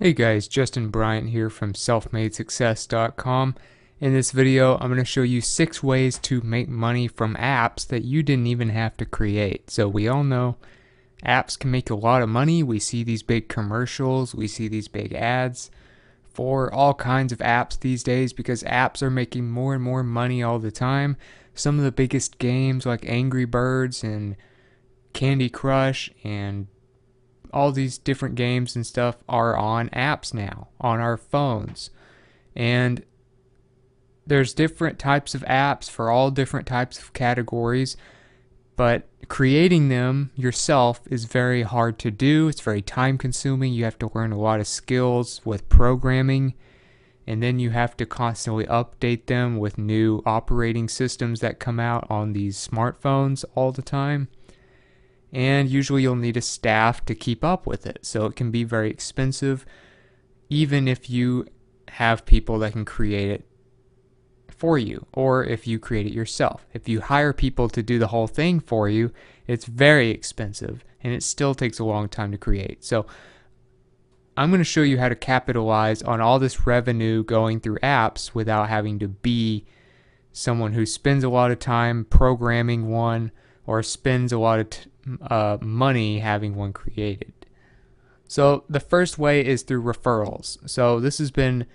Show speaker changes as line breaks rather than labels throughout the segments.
Hey guys, Justin Bryant here from selfmadesuccess.com. In this video, I'm going to show you 6 ways to make money from apps that you didn't even have to create. So we all know apps can make a lot of money. We see these big commercials, we see these big ads for all kinds of apps these days because apps are making more and more money all the time. Some of the biggest games like Angry Birds and Candy Crush and all these different games and stuff are on apps now, on our phones. And there's different types of apps for all different types of categories, but creating them yourself is very hard to do. It's very time consuming. You have to learn a lot of skills with programming, and then you have to constantly update them with new operating systems that come out on these smartphones all the time. And usually you'll need a staff to keep up with it. So it can be very expensive, even if you have people that can create it for you, or if you create it yourself. If you hire people to do the whole thing for you, it's very expensive, and it still takes a long time to create. So I'm going to show you how to capitalize on all this revenue going through apps without having to be someone who spends a lot of time programming one or spends a lot of money having one created. So the first way is through referrals. So this has been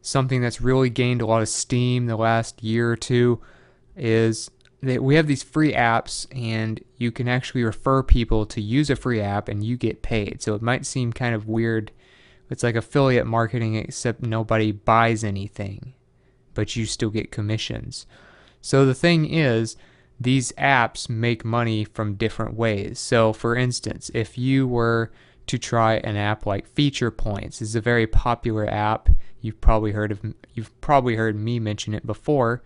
something that's really gained a lot of steam the last year or two, is that we have these free apps and you can actually refer people to use a free app and you get paid. So it might seem kind of weird. It's like affiliate marketing, except nobody buys anything, but you still get commissions. So the thing is, these apps make money from different ways. So for instance, if you were to try an app like Feature Points, is a very popular app. You've probably heard me mention it before.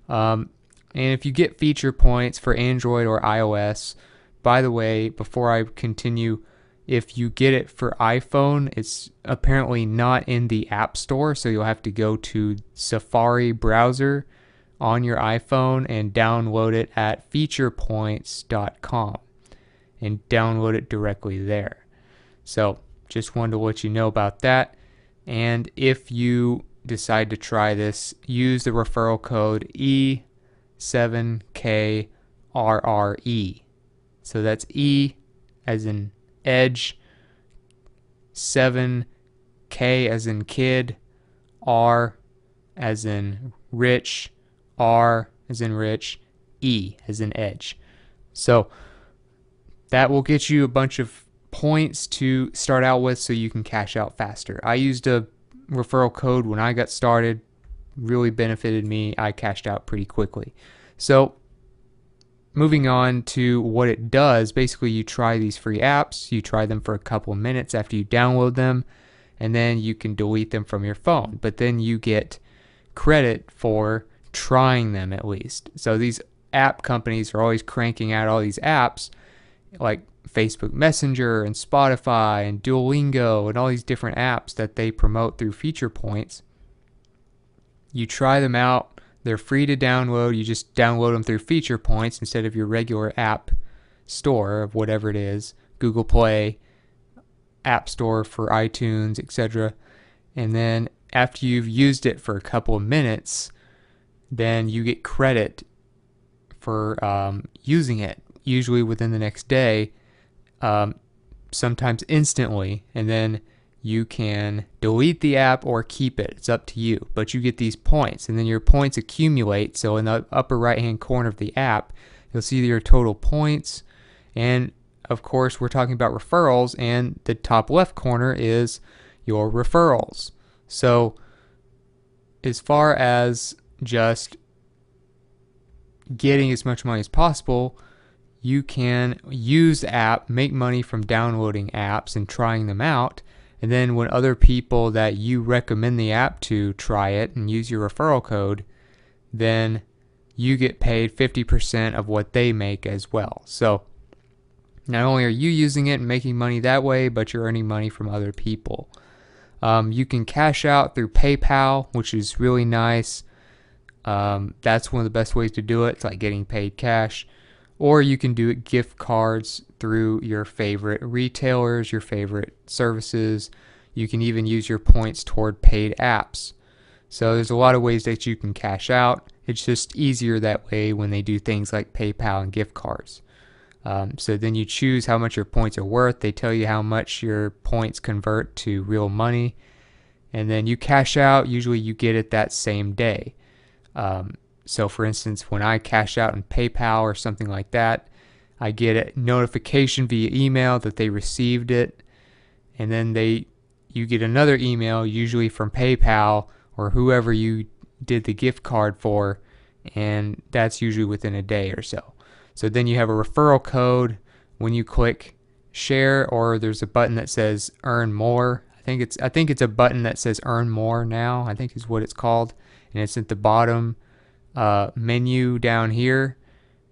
And if you get Feature Points for Android or iOS, by the way, before I continue, if you get it for iPhone, it's apparently not in the App Store, so you'll have to go to Safari browser on your iPhone and download it at featurepoints.com and download it directly there. So just wanted to let you know about that. And if you decide to try this, use the referral code E7KRRE. So that's E as in edge, 7K as in kid, R as in rich, R as in rich, E as in edge. So that will get you a bunch of points to start out with so you can cash out faster. I used a referral code when I got started, really benefited me. I cashed out pretty quickly. So moving on to what it does, basically you try these free apps, you try them for a couple of minutes after you download them, and then you can delete them from your phone. But then you get credit for trying them at least. So these app companies are always cranking out all these apps like Facebook Messenger and Spotify and Duolingo and all these different apps that they promote through Feature Points. You try them out, they're free to download. You just download them through Feature Points instead of your regular app store of whatever it is, Google Play, App Store for iTunes, etc. And then after you've used it for a couple of minutes, then you get credit for using it, usually within the next day, sometimes instantly, and then you can delete the app or keep it. It's up to you, but you get these points, and then your points accumulate. So in the upper right hand corner of the app, you'll see your total points, and of course we're talking about referrals, and the top left corner is your referrals. So as far as just getting as much money as possible, you can use the app, make money from downloading apps and trying them out, and then when other people that you recommend the app to try it and use your referral code, then you get paid 50% of what they make as well. So not only are you using it and making money that way, but you're earning money from other people. You can cash out through PayPal, which is really nice. That's one of the best ways to do it. It's like getting paid cash. Or you can do it gift cards through your favorite retailers, your favorite services. You can even use your points toward paid apps. So there's a lot of ways that you can cash out. It's just easier that way when they do things like PayPal and gift cards. So then you choose how much your points are worth. They tell you how much your points convert to real money. And then you cash out. Usually you get it that same day. So for instance, when I cash out in PayPal or something like that, I get a notification via email that they received it. And then you get another email, usually from PayPal or whoever you did the gift card for, and that's usually within a day or so. So then you have a referral code when you click share, or there's a button that says earn more. I think it's a button that says earn more now, I think is what it's called, and it's at the bottom menu down here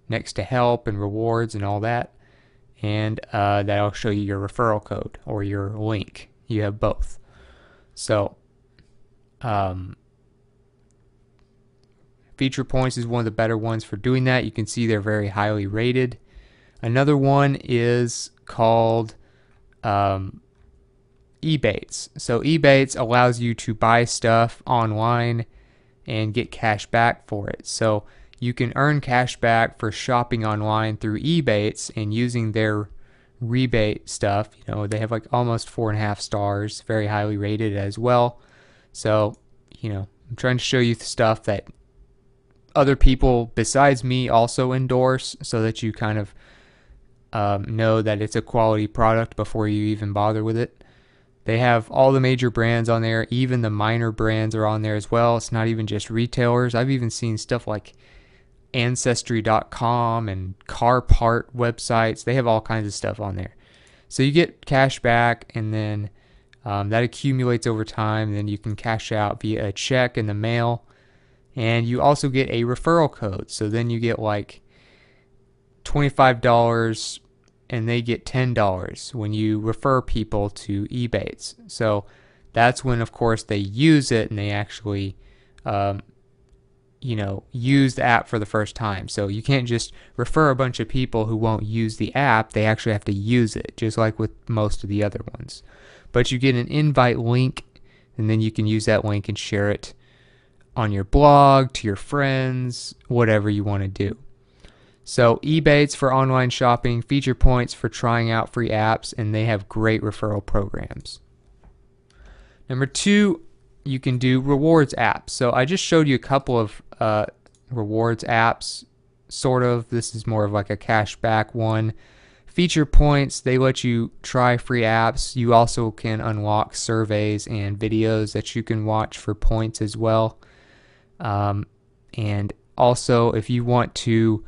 next to help and rewards and all that, and that'll show you your referral code or your link. You have both. So Feature Points is one of the better ones for doing that. You can see they're very highly rated. Another one is called Ebates. So Ebates allows you to buy stuff online and get cash back for it. So you can earn cash back for shopping online through Ebates and using their rebate stuff. You know, they have like almost 4.5 stars, very highly rated as well. So, you know, I'm trying to show you the stuff that other people besides me also endorse, so that you kind of know that it's a quality product before you even bother with it. They have all the major brands on there. Even the minor brands are on there as well. It's not even just retailers. I've even seen stuff like Ancestry.com and car part websites. They have all kinds of stuff on there. So you get cash back, and then that accumulates over time. And then you can cash out via a check in the mail. And you also get a referral code. So then you get like $25 and they get $10 when you refer people to Ebates. So that's when, of course, they use it and they actually, use the app for the first time. So you can't just refer a bunch of people who won't use the app. They actually have to use it, just like with most of the other ones. But you get an invite link, and then you can use that link and share it on your blog, to your friends, whatever you want to do. So Ebates for online shopping, Feature Points for trying out free apps, and they have great referral programs. Number 2, you can do rewards apps. So I just showed you a couple of rewards apps, sort of. This is more of like a cashback one. Feature Points, they let you try free apps. You also can unlock surveys and videos that you can watch for points as well. And also, if you want to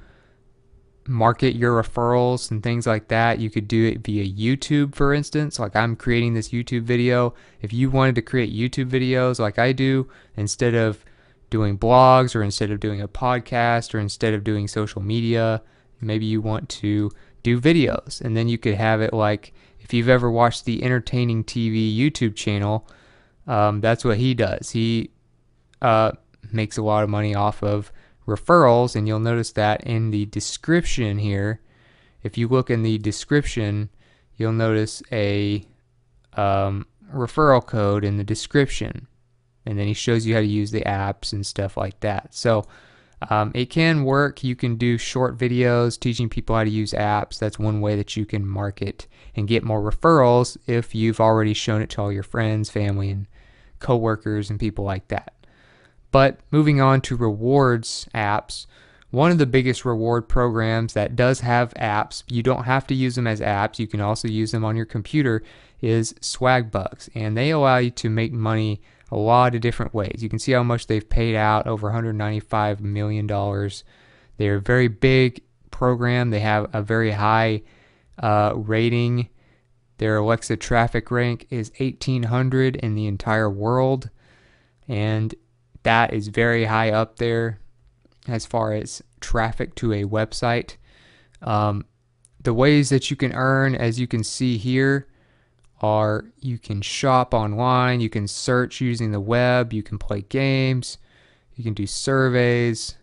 market your referrals and things like that, you could do it via YouTube, for instance. Like I'm creating this YouTube video. If you wanted to create YouTube videos like I do, instead of doing blogs, or instead of doing a podcast, or instead of doing social media, maybe you want to do videos, and then you could have it like, if you've ever watched the Entertaining TV YouTube channel, that's what he does. He makes a lot of money off of referrals, and you'll notice that in the description here, if you look in the description, you'll notice a referral code in the description, and then he shows you how to use the apps and stuff like that. So it can work. You can do short videos teaching people how to use apps. That's one way that you can market and get more referrals if you've already shown it to all your friends, family, and coworkers and people like that. But moving on to rewards apps, one of the biggest reward programs that does have apps, you don't have to use them as apps, you can also use them on your computer, is Swagbucks. And they allow you to make money a lot of different ways. You can see how much they've paid out, over $195 million. They're a very big program. They have a very high rating. Their Alexa traffic rank is 1,800 in the entire world. And that is very high up there as far as traffic to a website. The ways that you can earn, as you can see here, are you can shop online, you can search using the web, you can play games, you can do surveys,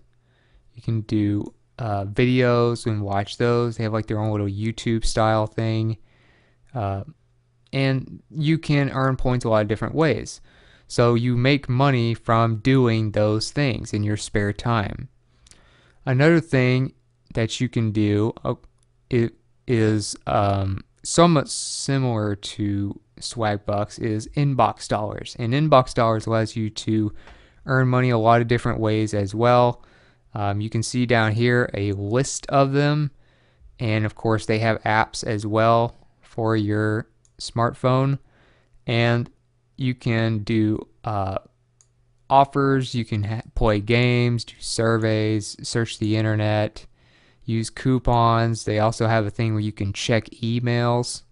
you can do videos and watch those. They have like their own little YouTube style thing. and you can earn points a lot of different ways. So you make money from doing those things in your spare time. Another thing that you can do is somewhat similar to Swagbucks is Inbox Dollars. And Inbox Dollars allows you to earn money a lot of different ways as well. You can see down here a list of them. And of course, they have apps as well for your smartphone. And you can do offers, you can play games, do surveys, search the internet, use coupons. They also have a thing where you can check emails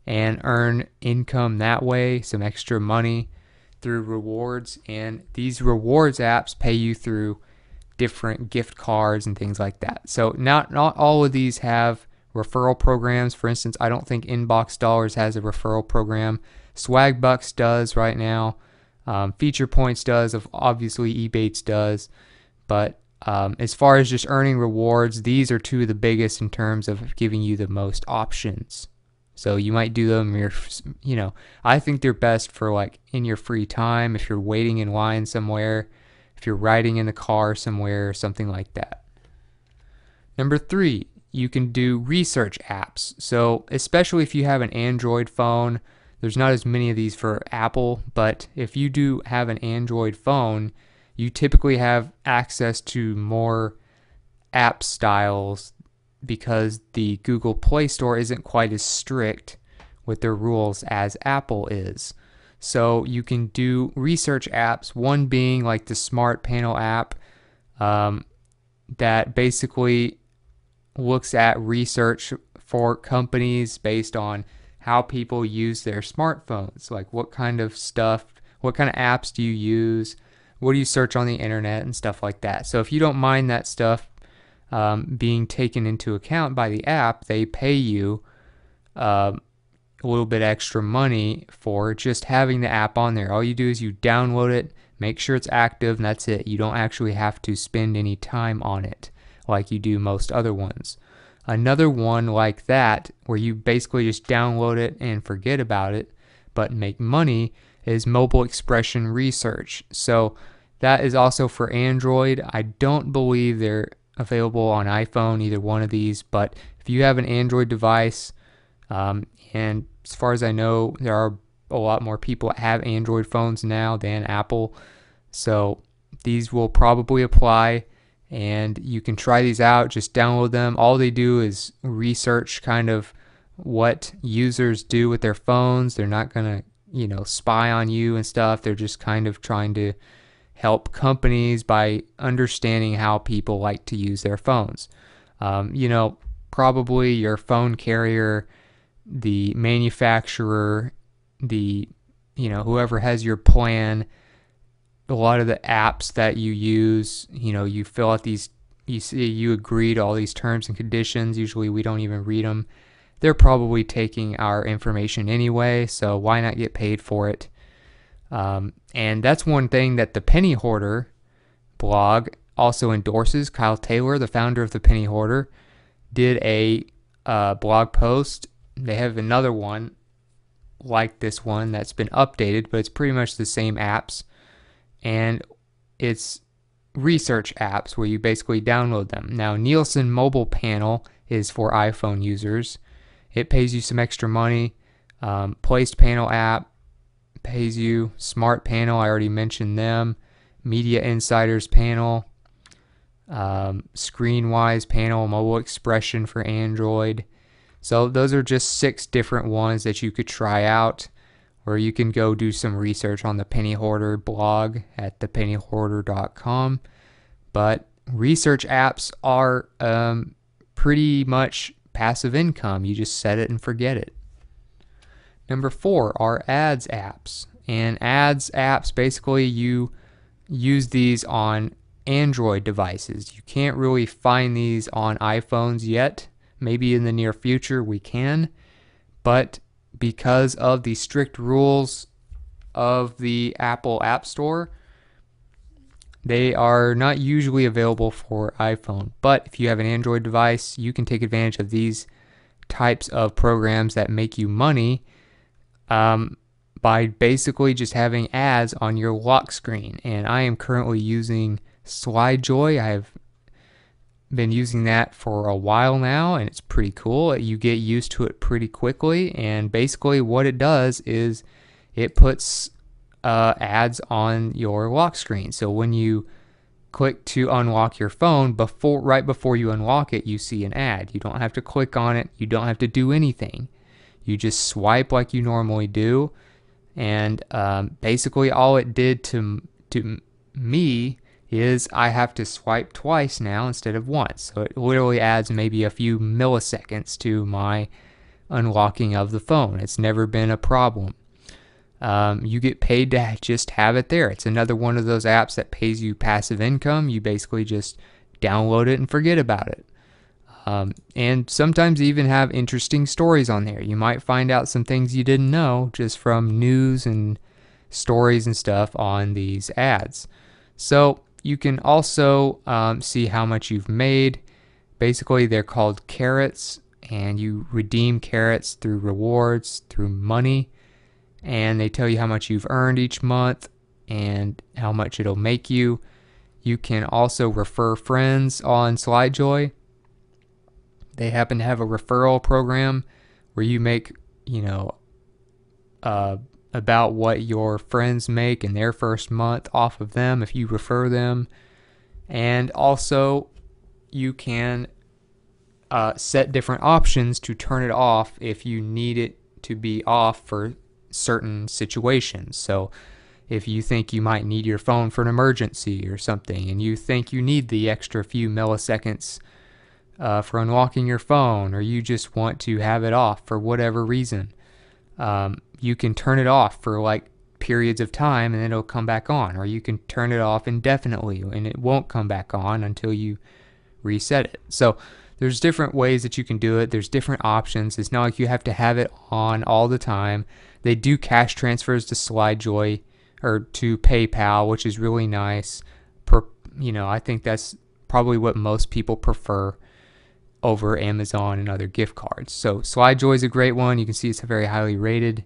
and earn income that way, some extra money through rewards. And these rewards apps pay you through different gift cards and things like that. So not all of these have referral programs. For instance, I don't think Inbox Dollars has a referral program. Swagbucks does right now. Feature Points does. Obviously, Ebates does. But as far as just earning rewards, these are two of the biggest in terms of giving you the most options. So you might do them, I think they're best for like in your free time, if you're waiting in line somewhere, if you're riding in the car somewhere, something like that. Number 3, you can do research apps. So especially if you have an Android phone, there's not as many of these for Apple, but if you do have an Android phone, you typically have access to more app styles because the Google Play Store isn't quite as strict with their rules as Apple is. So you can do research apps, one being like the Smart Panel app that basically looks at research for companies based on how people use their smartphones. Like what kind of apps do you use? What do you search on the internet and stuff like that? So if you don't mind that stuff being taken into account by the app, they pay you a little bit extra money for just having the app on there. All you do is you download it, make sure it's active, and that's it. You don't actually have to spend any time on it like you do most other ones. Another one like that, where you basically just download it and forget about it, but make money, is Mobile Expression Research. So that is also for Android. I don't believe they're available on iPhone, either one of these, but if you have an Android device, and as far as I know, there are a lot more people that have Android phones now than Apple, so these will probably apply, and you can try these out. Just download them. All they do is research kind of what users do with their phones. They're not going to, spy on you and stuff. They're just kind of trying to help companies by understanding how people like to use their phones. Probably your phone carrier, the manufacturer, whoever has your plan, a lot of the apps that you use, you fill out these, you agree to all these terms and conditions. Usually we don't even read them. They're probably taking our information anyway, so why not get paid for it? And that's one thing that the Penny Hoarder blog also endorses. Kyle Taylor, the founder of the Penny Hoarder, did a blog post. They have another one like this one that's been updated, but it's pretty much the same apps. And it's research apps where you basically download them. Now, Nielsen Mobile Panel is for iPhone users. It pays you some extra money. Placed Panel app pays you. Smart Panel, I already mentioned them. Media Insiders Panel. Screenwise Panel, Mobile Expression for Android. So those are just 6 different ones that you could try out, or you can go do some research on the Penny Hoarder blog at thepennyhoarder.com. But research apps are pretty much passive income. You just set it and forget it. Number 4 are ads apps. And ads apps, basically you use these on Android devices. You can't really find these on iPhones yet. Maybe in the near future we can. But because of the strict rules of the Apple App Store, they are not usually available for iPhone. But if you have an Android device, you can take advantage of these types of programs that make you money by basically just having ads on your lock screen. And I am currently using SlideJoy. I've been using that for a while now, and it's pretty cool. You get used to it pretty quickly, and basically what it does is it puts ads on your lock screen. So when you click to unlock your phone, right before you unlock it, you see an ad. You don't have to click on it. You don't have to do anything. You just swipe like you normally do, and basically all it did to me is I have to swipe twice now instead of once. So it literally adds maybe a few milliseconds to my unlocking of the phone. It's never been a problem. You get paid to just have it there. It's another one of those apps that pays you passive income. You basically just download it and forget about it. And sometimes even have interesting stories on there. You might find out some things you didn't know just from news and stories and stuff on these ads. So you can also see how much you've made. Basically, they're called carrots, and you redeem carrots through rewards, through money, and they tell you how much you've earned each month and how much it'll make you. You can also refer friends on SlideJoy. They happen to have a referral program where you make, about what your friends make in their first month off of them if you refer them. And also you can set different options to turn it off if you need it to be off for certain situations. So if you think you might need your phone for an emergency or something, and you think you need the extra few milliseconds for unlocking your phone, or you just want to have it off for whatever reason, you can turn it off for like periods of time and then it'll come back on, or you can turn it off indefinitely and it won't come back on until you reset it. So there's different ways that you can do it. There's different options. It's not like you have to have it on all the time. They do cash transfers to SlideJoy or to PayPal, which is really nice. I think that's probably what most people prefer over Amazon and other gift cards. So SlideJoy is a great one. You can see it's very highly rated.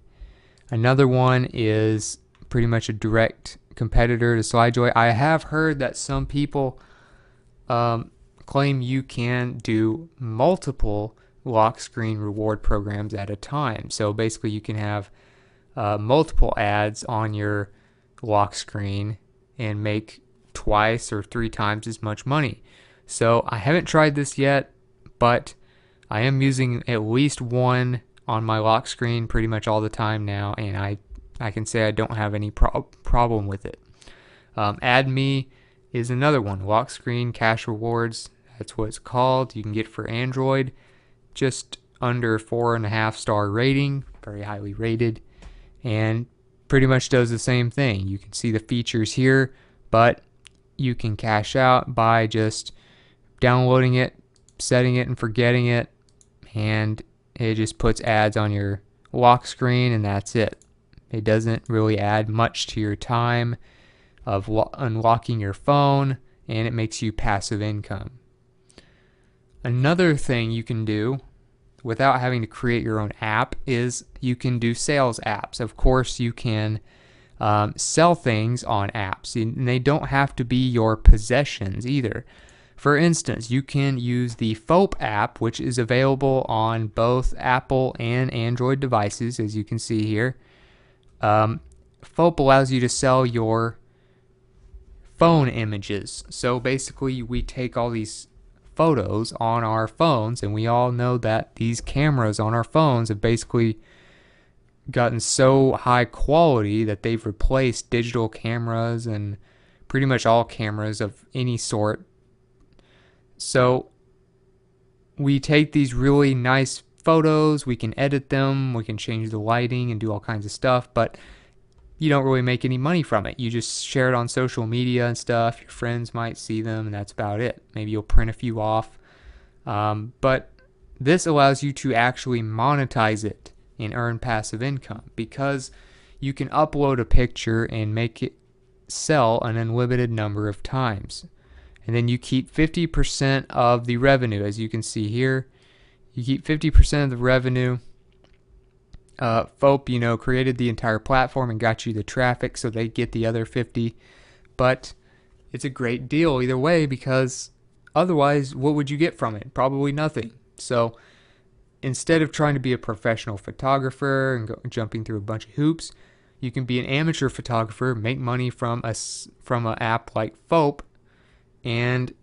Another one is pretty much a direct competitor to SlideJoy. I have heard that some people claim you can do multiple lock screen reward programs at a time. So basically you can have multiple ads on your lock screen and make twice or 3 times as much money. So I haven't tried this yet, but I am using at least one on my lock screen pretty much all the time now, and I can say I don't have any problem with it. AdMe is another one. Lock screen cash rewards, that's what it's called. You can get for Android, just under 4.5 star rating, very highly rated, and pretty much does the same thing. You can see the features here, but you can cash out by just downloading it, setting it and forgetting it, and it just puts ads on your lock screen and that's it. It doesn't really add much to your time of unlocking your phone, and it makes you passive income. Another thing you can do without having to create your own app is you can do sales apps. Of course, you can sell things on apps, and they don't have to be your possessions either. For instance, you can use the FOAP app, which is available on both Apple and Android devices, as you can see here. FOAP allows you to sell your phone images. So basically, we take all these photos on our phones, and we all know that these cameras on our phones have basically gotten so high quality that they've replaced digital cameras and pretty much all cameras of any sort. So we take these really nice photos, we can edit them, we can change the lighting and do all kinds of stuff, but you don't really make any money from it. You just share it on social media and stuff. Your friends might see them, and that's about it. Maybe you'll print a few off. But this allows you to actually monetize it and earn passive income, because you can upload a picture and make it sell an unlimited number of times. And then you keep 50% of the revenue, as you can see here. You keep 50% of the revenue, FOAP, created the entire platform and got you the traffic, so they get the other 50. But it's a great deal either way, because otherwise, what would you get from it? Probably nothing. So instead of trying to be a professional photographer and jumping through a bunch of hoops, you can be an amateur photographer, make money from an app like FOAP, and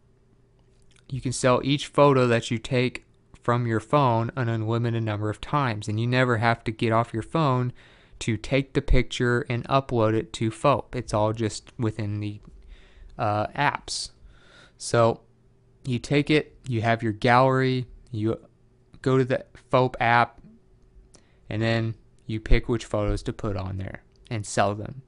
you can sell each photo that you take from your phone an unlimited number of times, and you never have to get off your phone to take the picture and upload it to FOAP. It's all just within the apps. So you take it, you have your gallery, you go to the FOAP app, and then you pick which photos to put on there and sell them.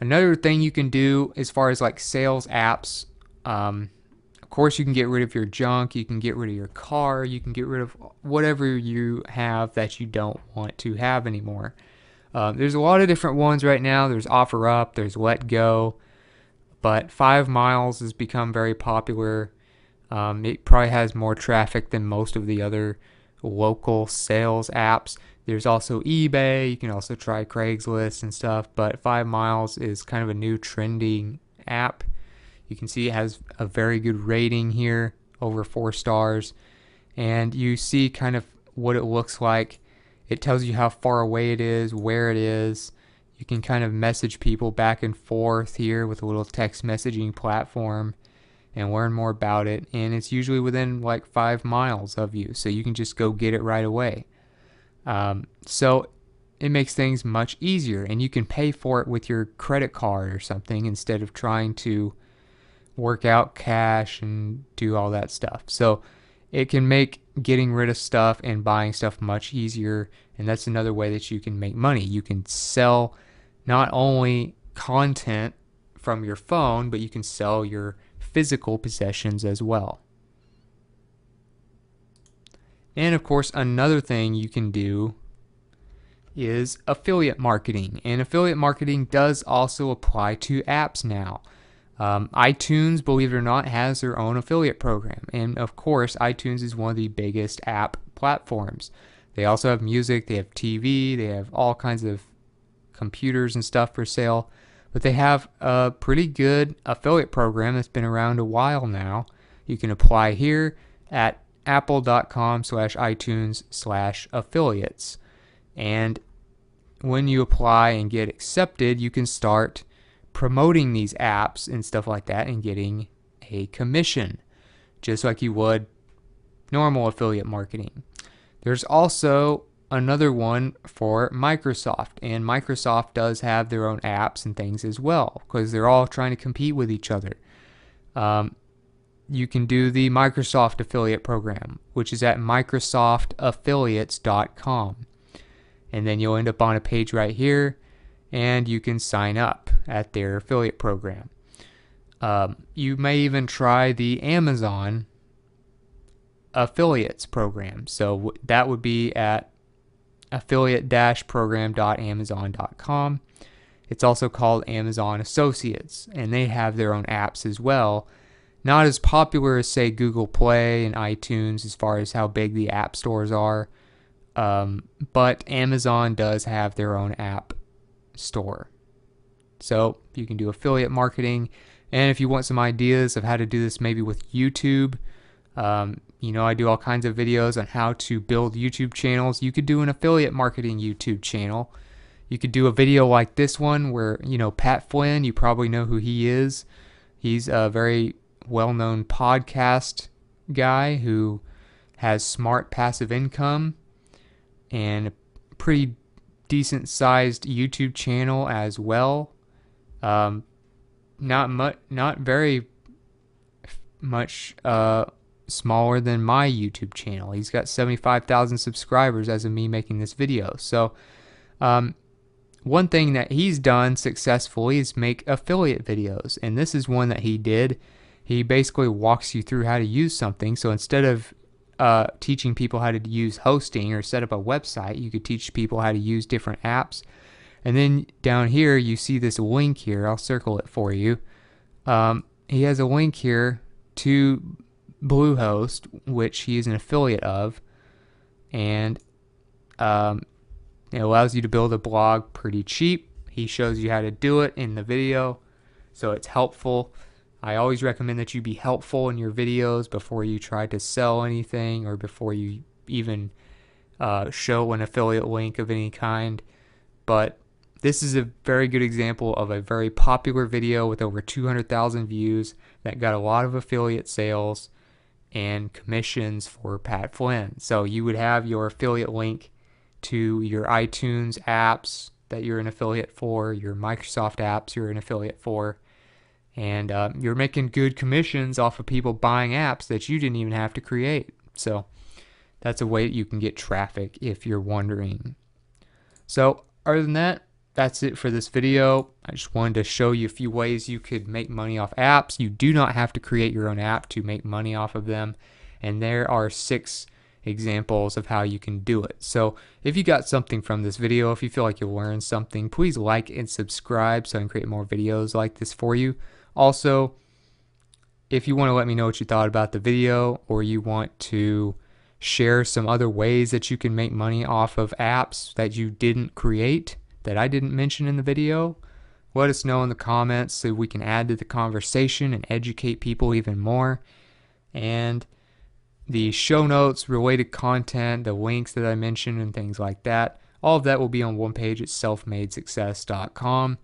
Another thing you can do as far as like sales apps, of course you can get rid of your junk, you can get rid of your car, you can get rid of whatever you have that you don't want to have anymore. There's a lot of different ones right now. There's OfferUp, there's Letgo, but 5 Miles has become very popular. It probably has more traffic than most of the other local sales apps. There's also eBay. You can also try Craigslist and stuff, but 5 Miles is kind of a new trending app. You can see it has a very good rating here, over 4 stars, and you see kind of what it looks like. It tells you how far away it is, where it is. You can kind of message people back and forth here with a little text messaging platform and learn more about it, and it's usually within like 5 miles of you, so you can just go get it right away. So it makes things much easier, and you can pay for it with your credit card or something instead of trying to work out cash and do all that stuff. So it can make getting rid of stuff and buying stuff much easier, and that's another way that you can make money. You can sell not only content from your phone, but you can sell your physical possessions as well. And of course, another thing you can do is affiliate marketing, and affiliate marketing does also apply to apps now. iTunes, believe it or not, has their own affiliate program, and of course iTunes is one of the biggest app platforms. They also have music, they have TV, they have all kinds of computers and stuff for sale, but they have a pretty good affiliate program that's been around a while now. You can apply here at apple.com/iTunes/affiliates, and when you apply and get accepted, you can start promoting these apps and stuff like that and getting a commission, just like you would normal affiliate marketing. There's also another one for Microsoft, and Microsoft does have their own apps and things as well, because they're all trying to compete with each other. You can do the Microsoft affiliate program, which is at microsoftaffiliates.com, and then you'll end up on a page right here, and you can sign up at their affiliate program. You may even try the Amazon affiliates program. So that would be at affiliate-program.amazon.com. It's also called Amazon Associates, and they have their own apps as well. Not as popular as, say, Google Play and iTunes as far as how big the app stores are, but Amazon does have their own app store. So you can do affiliate marketing, and if you want some ideas of how to do this maybe with YouTube, I do all kinds of videos on how to build YouTube channels. You could do an affiliate marketing YouTube channel. You could do a video like this one where, Pat Flynn, you probably know who he is. He's a very well-known podcast guy who has smart passive income and a pretty decent-sized YouTube channel as well. Not very much smaller than my YouTube channel. He's got 75,000 subscribers as of me making this video. So one thing that he's done successfully is make affiliate videos, and this is one that he did. He basically walks you through how to use something. So instead of teaching people how to use hosting or set up a website, you could teach people how to use different apps. And then down here you see this link here. I'll circle it for you. He has a link here to Bluehost, which he is an affiliate of, and It allows you to build a blog pretty cheap. He shows you how to do it in the video, so it's helpful. I always recommend that you be helpful in your videos before you try to sell anything or before you even show an affiliate link of any kind. But this is a very good example of a very popular video with over 200,000 views that got a lot of affiliate sales and commissions for Pat Flynn. So you would have your affiliate link to your iTunes apps that you're an affiliate for, your Microsoft apps you're an affiliate for, and you're making good commissions off of people buying apps that you didn't even have to create. So that's a way that you can get traffic if you're wondering. So other than that, that's it for this video. I just wanted to show you a few ways you could make money off apps. You do not have to create your own app to make money off of them. And there are 6 examples of how you can do it. So if you got something from this video, if you feel like you'll learn something, please like and subscribe so I can create more videos like this for you. Also, if you want to let me know what you thought about the video, or you want to share some other ways that you can make money off of apps that you didn't create, that I didn't mention in the video, let us know in the comments so we can add to the conversation and educate people even more. And the show notes, related content, the links that I mentioned and things like that, all of that will be on one page at selfmadesuccess.com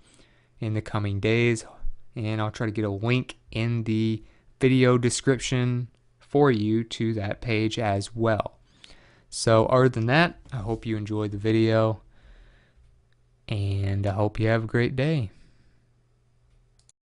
in the coming days. And I'll try to get a link in the video description for you to that page as well. So other than that, I hope you enjoyed the video, and I hope you have a great day.